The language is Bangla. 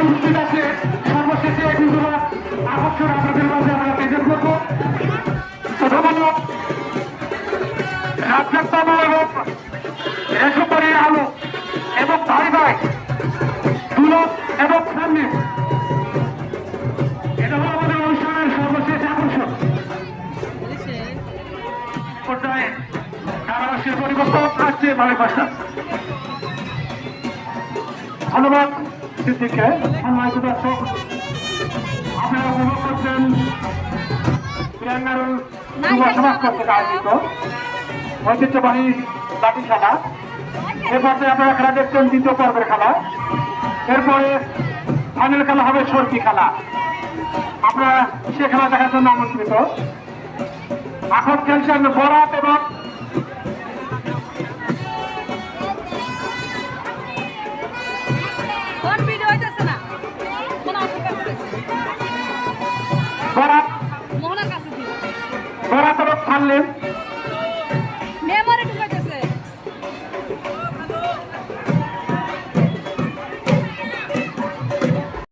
উপস্থিত আছে সর্বশেষে এগুলো আকর্ষণ আপনাদের মাঝে আমরা প্রেজেন্ট করবো। প্রথমত রাজ্জাক এবং রেশমবাড়ির আলো এবং ভাই ভাই দুলক এবং ফ্যামিলি, এটা হলো আমাদের অনুষ্ঠানের সর্বশেষ আকর্ষণ। পর্যায়ে ধারাভাষ্যের পরিবর্তন আসছে বাড়ির পাশা। ধন্যবাদ সিদ্দিককে। সম্মানিত দর্শক, আপনারা উপভোগ করছেন প্রিয়াঙ্গারুল যুব সমাজ কর্তৃক আয়োজিত ঐতিহ্যবাহী লাঠি খেলা। এ পর্যায়ে আপনারা খেলা দেখছেন দ্বিতীয় পর্বের খেলা। এরপরে ফাইনাল খেলা হবে সরকি খেলা। আপনারা সে খেলা দেখার জন্য আমন্ত্রিত। এখন খেলছেন বরাত এবং বরাত এবং ফানলেন।